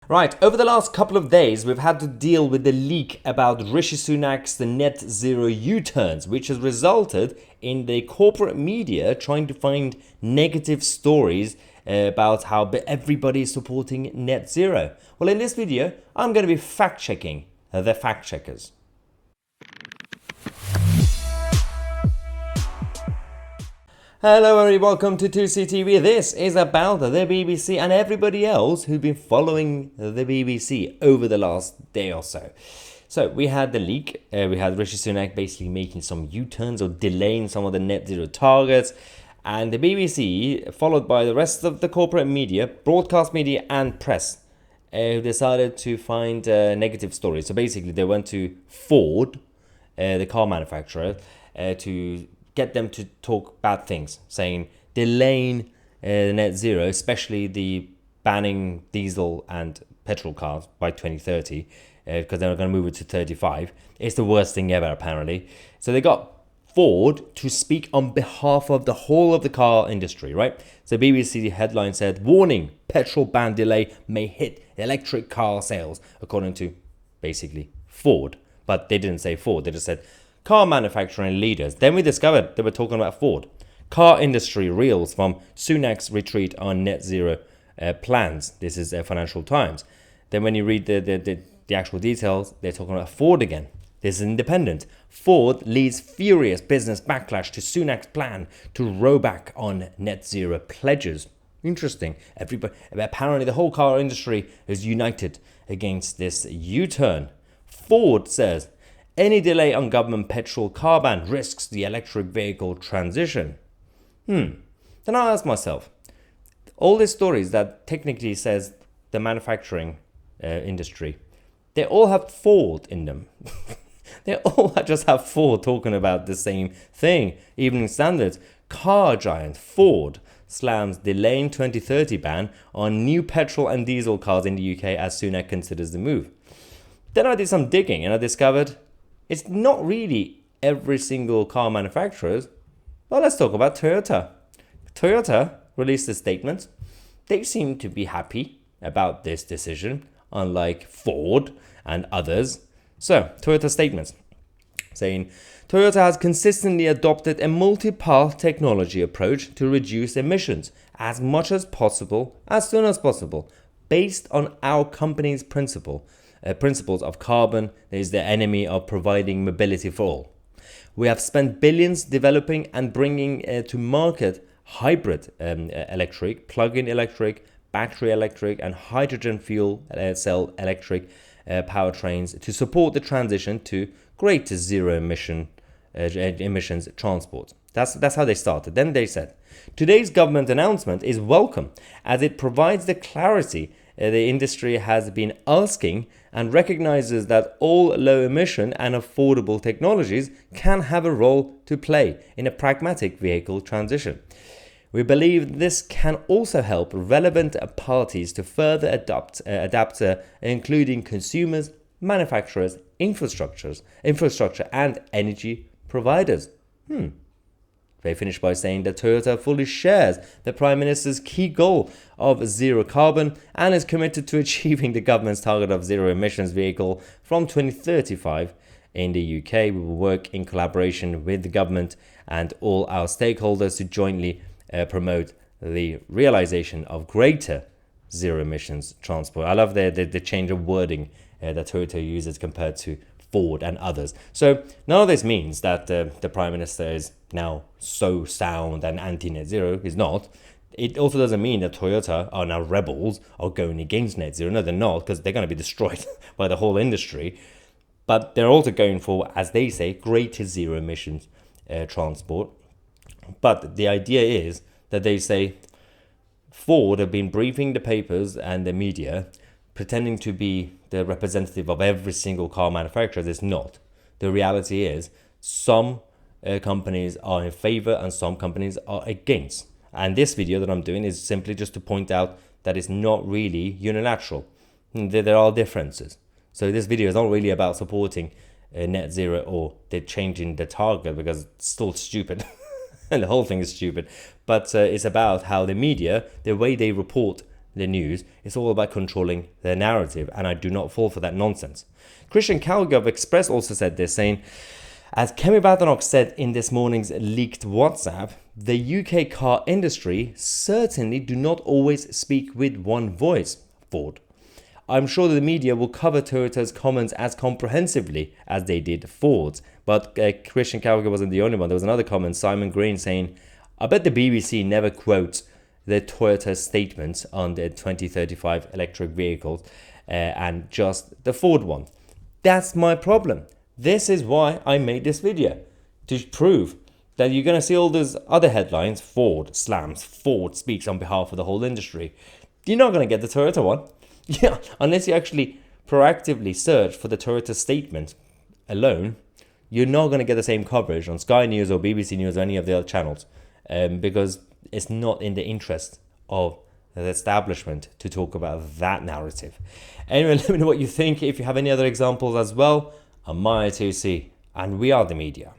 Right, over the last couple of days, we've had to deal with the leak about Rishi Sunak's the net zero U-turns, which has resulted in the corporate media trying to find negative stories about how everybody is supporting net zero. Well, in this video, I'm going to be fact-checking the fact-checkers. Hello everybody, welcome to Tousi TV. This is about the BBC and everybody else who've been following the BBC over the last day or so. So we had the leak, we had Rishi Sunak basically making some U-turns or delaying some of the net zero targets, and the BBC, followed by the rest of the corporate media, broadcast media and press, decided to find negative stories. So basically they went to Ford, the car manufacturer, to get them to talk bad things, saying delaying net zero, especially the banning diesel and petrol cars by 2030, because they're going to move it to 35. It's the worst thing ever, apparently. So they got Ford to speak on behalf of the whole of the car industry, right? So BBC headline said, warning, petrol ban delay may hit electric car sales, according to basically Ford. But they didn't say Ford, they just said car manufacturing leaders. Then we discovered they were talking about Ford. Car industry reels from Sunak's retreat on net zero plans. This is Financial Times. Then when you read the actual details, they're talking about Ford again. This is Independent. Ford leads furious business backlash to Sunak's plan to row back on net zero pledges. Interesting. Everybody, apparently the whole car industry is united against this U-turn. Ford says any delay on government petrol car ban risks the electric vehicle transition. Then I ask myself, all these stories that technically says the manufacturing industry, they all have Ford in them. They all just have Ford talking about the same thing. Evening Standard, car giant Ford slams delaying 2030 ban on new petrol and diesel cars in the UK as Sunak considers the move. Then I did some digging and I discovered it's not really every single car manufacturer. Well, let's talk about Toyota. Toyota released a statement. They seem to be happy about this decision, unlike Ford and others. So, Toyota statements saying, Toyota has consistently adopted a multi-path technology approach to reduce emissions as much as possible, as soon as possible, based on our company's principles of carbon is the enemy of providing mobility for all. We have spent billions developing and bringing to market hybrid electric, plug-in electric, battery electric and hydrogen fuel cell electric powertrains to support the transition to greater zero emissions transport. That's how they started. Then they said, today's government announcement is welcome as it provides the clarity the industry has been asking and recognizes that all low emission and affordable technologies can have a role to play in a pragmatic vehicle transition. We believe this can also help relevant parties to further adapt, including consumers, manufacturers, infrastructure and energy providers. They finished by saying that Toyota fully shares the Prime Minister's key goal of zero carbon and is committed to achieving the government's target of zero emissions vehicle from 2035 in the UK. We will work in collaboration with the government and all our stakeholders to jointly promote the realization of greater zero emissions transport. I love the change of wording that Toyota uses compared to Ford and others. So none of this means that the Prime Minister is now so sound and anti-net zero. Is not. It also doesn't mean that Toyota are now rebels or going against net zero. No, they're not, because they're going to be destroyed by the whole industry. But they're also going for, as they say, greater zero emissions transport. But the idea is that they say Ford have been briefing the papers and the media, pretending to be the representative of every single car manufacturer. It's not. The reality is some companies are in favor and some companies are against. And this video that I'm doing is simply just to point out that it's not really unilateral. There are differences. So this video is not really about supporting net zero or they're changing the target, because it's still stupid. And the whole thing is stupid. But it's about how the media, the way they report the news. It's all about controlling the narrative, and I do not fall for that nonsense. Christian Calgary of Express also said this, saying, as Kemi Badenoch said in this morning's leaked WhatsApp, the UK car industry certainly do not always speak with one voice, Ford. I'm sure the media will cover Toyota's comments as comprehensively as they did Ford's. But Christian Calgary wasn't the only one. There was another comment, Simon Green, saying, I bet the BBC never quotes the Toyota statements on the 2035 electric vehicles and just the Ford one. That's my problem. This is why I made this video, to prove that you're going to see all those other headlines, Ford slams, Ford speaks on behalf of the whole industry. You're not going to get the Toyota one. Yeah, unless you actually proactively search for the Toyota statement alone, you're not going to get the same coverage on Sky News or BBC News or any of the other channels, because it's not in the interest of the establishment to talk about that narrative. Anyway, let me know what you think. If you have any other examples as well, I'm Maya Tousi, and we are the media.